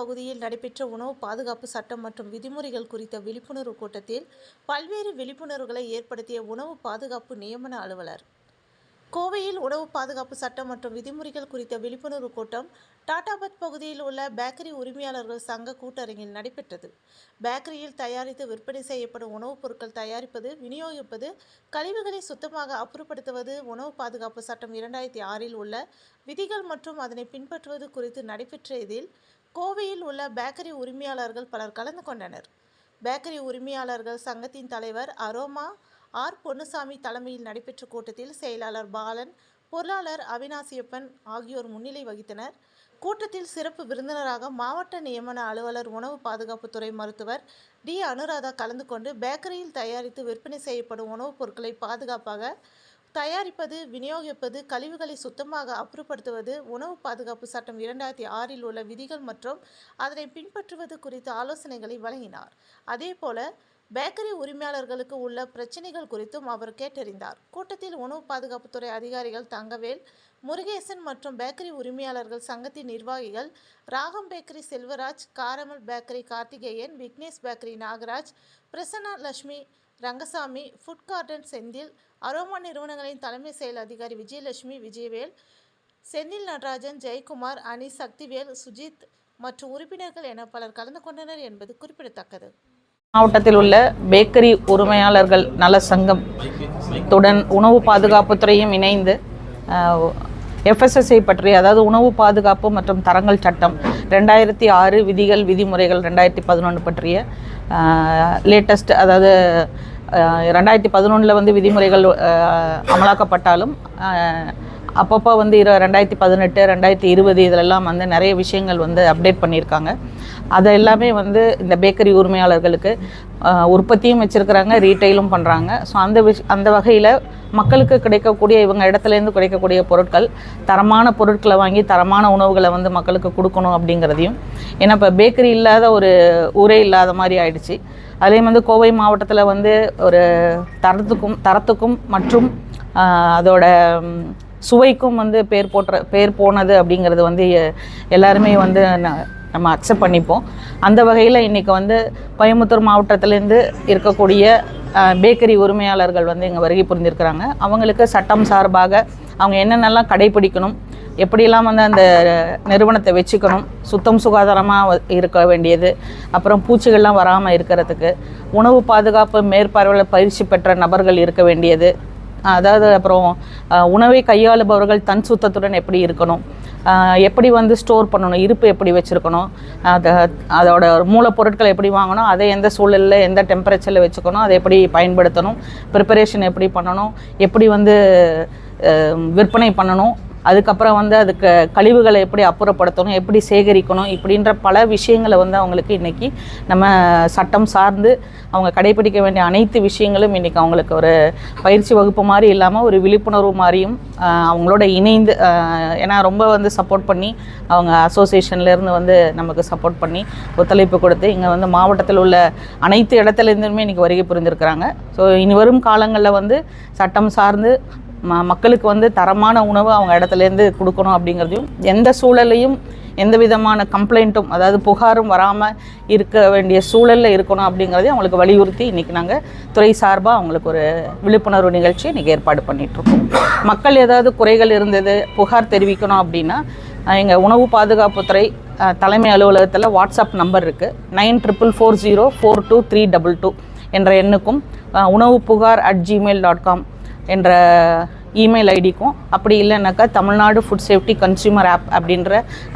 பகுதியில் நடைபெற்ற உணவு பாதுகாப்பு சட்டம் மற்றும் விதிமுறைகள் குறித்த விழிப்புணர்வு கூட்டத்தில் பல்வேறு விழிப்புணர்வுகளை ஏற்படுத்திய உணவு பாதுகாப்பு நியமன அலுவலர். கோவையில் உணவு பாதுகாப்பு சட்டம் மற்றும் விதிமுறைகள் குறித்த விழிப்புணர்வு கூட்டம் டாடாபத் பகுதியில் உள்ள பேக்கரி உரிமையாளர்கள் சங்க கூட்டரங்கில் நடைபெற்றது. பேக்கரியில் தயாரித்து விற்பனை செய்யப்படும் உணவுப் பொருட்கள் தயாரிப்பது, விநியோகிப்பது, கழிவுகளை சுத்தமாக அப்புறப்படுத்துவது, உணவு பாதுகாப்பு சட்டம் 2006 உள்ள விதிகள் மற்றும் அதனை பின்பற்றுவது குறித்து நடைபெற்ற இதில் கோவையில் உள்ள பேக்கரி உரிமையாளர்கள் பலர் கலந்து கொண்டனர். பேக்கரி உரிமையாளர்கள் சங்கத்தின் தலைவர் அரோமா ஆர். பொன்னுசாமி தலைமையில் நடைபெற்ற கூட்டத்தில் செயலாளர் பாலன், பொருளாளர் அவினாசியப்பன் ஆகியோர் முன்னிலை வகித்தனர். கூட்டத்தில் சிறப்பு விருந்தினராக மாவட்ட நியமன அலுவலர், உணவு பாதுகாப்புத்துறை மருத்துவர் டி. அனுராதா கலந்து கொண்டு பேக்கரியில் தயாரித்து விற்பனை செய்யப்படும் உணவுப் பொருட்களை பாதுகாப்பாக தயாரிப்பது, விநியோகிப்பது, கழிவுகளை சுத்தமாக அப்புறப்படுத்துவது, உணவு பாதுகாப்பு சட்டம் 2006 உள்ள விதிகள் மற்றும் அதனை பின்பற்றுவது குறித்த ஆலோசனைகளை வழங்கினார். அதேபோல பேக்கரி உரிமையாளர்களுக்கு உள்ள பிரச்சனைகள் குறித்தும் அவர் கேட்டறிந்தார். கூட்டத்தில் உணவு பாதுகாப்புத்துறை அதிகாரிகள் தங்கவேல், முருகேசன் மற்றும் பேக்கரி உரிமையாளர்கள் சங்கத்தின் நிர்வாகிகள் Ragam bakery Selvaraj, caramel bakery Karthikeyan, Vignesh bakery Nagaraj, Prasanna Lakshmi, Rangasamy, food garden Senthil, Aroma நிறுவனங்களின் தலைமை செயல் அதிகாரி விஜயலட்சுமி, விஜயவேல், செந்தில் நடராஜன், ஜெயக்குமார், அனி, சக்திவேல், சுஜித் மற்றும் உறுப்பினர்கள் என பலர் கலந்து கொண்டனர் என்பது குறிப்பிடத்தக்கது. மாவட்டத்தில் உள்ள பேக்கரி உரிமையாளர்கள் நல சங்கத்துடன் உணவு பாதுகாப்புத்துறையும் இணைந்து FSSAI பற்றி, அதாவது உணவு பாதுகாப்பு மற்றும் தரங்கள் சட்டம் 2006 விதிகள் விதிமுறைகள் 2011 பற்றிய லேட்டஸ்ட், அதாவது 2011 வந்து விதிமுறைகள் அமலாக்கப்பட்டாலும் அப்பப்போ வந்து 2018, 2020 இதிலெல்லாம் வந்து நிறைய விஷயங்கள் வந்து அப்டேட் பண்ணியிருக்காங்க. அதை எல்லாமே வந்து இந்த பேக்கரி உரிமையாளர்களுக்கு உற்பத்தியும் வச்சுருக்கிறாங்க, ரீட்டைலும் பண்ணுறாங்க. ஸோ அந்த வகையில் மக்களுக்கு கிடைக்கக்கூடிய, இவங்க இடத்துலேருந்து கிடைக்கக்கூடிய பொருட்கள், தரமான பொருட்களை வாங்கி தரமான உணவுகளை வந்து மக்களுக்கு கொடுக்கணும் அப்படிங்கிறதையும், ஏன்னா இப்போ பேக்கரி இல்லாத ஒரு ஊரே இல்லாத மாதிரி ஆயிடுச்சு. அதே வந்து கோவை மாவட்டத்தில் வந்து ஒரு தரத்துக்கும் மற்றும் அதோட சுவைக்கும் வந்து பேர் போனது அப்படிங்கிறது வந்து எல்லாருமே வந்து நம்ம அக்செப்ட் பண்ணிப்போம். அந்த வகையில் இன்றைக்கி வந்து கோயம்புத்தூர் மாவட்டத்திலேருந்து இருக்கக்கூடிய பேக்கரி உரிமையாளர்கள் வந்து இங்கே வருகை புரிந்திருக்கிறாங்க. அவங்களுக்கு சட்டம் சார்பாக அவங்க என்னென்னலாம் கடைபிடிக்கணும், எப்படியெல்லாம் வந்து அந்த நிறுவனத்தை வச்சுக்கணும், சுத்தம் சுகாதாரமாக இருக்க வேண்டியது, அப்புறம் பூச்சிகள்லாம் வராமல் இருக்கிறதுக்கு உணவு பாதுகாப்பு மேற்பார்வையில் பயிற்சி பெற்ற நபர்கள் இருக்க வேண்டியது, அதாவது அப்புறம் உணவை கையாளுபவர்கள் தன் சுத்தத்துடன் எப்படி இருக்கணும், எப்படி வந்து ஸ்டோர் பண்ணணும், இருப்பு எப்படி வச்சுருக்கணும், அதோட மூலப்பொருட்களை எப்படி வாங்கணும், அதை எந்த சூழலில் எந்த டெம்பரேச்சரில் வச்சுக்கணும், அதை எப்படி பயன்படுத்தணும், ப்ரிப்பரேஷன் எப்படி பண்ணணும், எப்படி வந்து விற்பனை பண்ணணும், அதுக்கப்புறம் வந்து அதுக்கு கழிவுகளை எப்படி அப்புறப்படுத்தணும், எப்படி சேகரிக்கணும், இப்படின்ற பல விஷயங்களை வந்து அவங்களுக்கு இன்றைக்கி நம்ம சட்டம் சார்ந்து அவங்க கடைபிடிக்க வேண்டிய அனைத்து விஷயங்களும் இன்றைக்கி அவங்களுக்கு ஒரு பயிற்சி வகுப்பு மாதிரி இல்லாமல் ஒரு விழிப்புணர்வு மாதிரியும் அவங்களோட இணைந்து, ஏன்னா ரொம்ப வந்து சப்போர்ட் பண்ணி அவங்க அசோசியேஷன்லேருந்து வந்து நமக்கு சப்போர்ட் பண்ணி ஒத்துழைப்பு கொடுத்து இங்கே வந்து மாவட்டத்தில் உள்ள அனைத்து இடத்துலேருந்துமே இன்றைக்கி வருகை புரிந்திருக்கிறாங்க. ஸோ இனி வரும் காலங்களில் வந்து சட்டம் சார்ந்து மக்களுக்கு வந்து தரமான உணவு அவங்க இடத்துலேருந்து கொடுக்கணும் அப்படிங்கிறதையும், எந்த சூழலையும் எந்த விதமான கம்ப்ளைண்ட்டும், அதாவது புகாரும் வராமல் இருக்க வேண்டிய சூழலில் இருக்கணும் அப்படிங்கிறதையும் அவங்களுக்கு வலியுறுத்தி இன்றைக்கி நாங்கள் துறை சார்பாக அவங்களுக்கு ஒரு விழிப்புணர்வு நிகழ்ச்சி இன்றைக்கி ஏற்பாடு பண்ணிகிட்ருக்கோம். மக்கள் ஏதாவது குறைகள் இருந்தது, புகார் தெரிவிக்கணும் அப்படின்னா எங்கள் உணவு பாதுகாப்புத்துறை தலைமை அலுவலகத்தில் வாட்ஸ்அப் நம்பர் இருக்குது, 9440422322 என்ற எண்ணுக்கும், உணவு புகார்@gmail.com என்ற இமெயில் ஐடிக்கும், அப்படி இல்லைனாக்கா Tamil Nadu food safety consumer app அப்படின்ற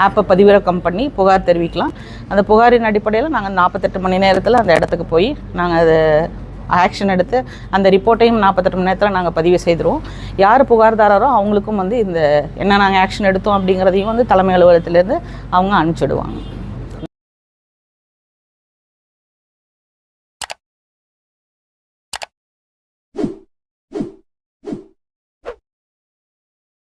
ஆப்பை பதிவிறக்கம் பண்ணி புகார் தெரிவிக்கலாம். அந்த புகாரின் அடிப்படையில் நாங்கள் 48 மணி நேரத்தில் அந்த இடத்துக்கு போய் நாங்கள் அதை ஆக்ஷன் எடுத்து அந்த ரிப்போர்ட்டையும் 48 மணி நேரத்தில் நாங்கள் பதிவு செய்திருவோம். யார் புகார்தாரரோ அவங்களுக்கும் வந்து இந்த என்ன நாங்கள் ஆக்ஷன் எடுத்தோம் அப்படிங்கிறதையும் வந்து தலைமை அலுவலகத்திலேருந்து அவங்க அனுப்பிச்சிடுவாங்க.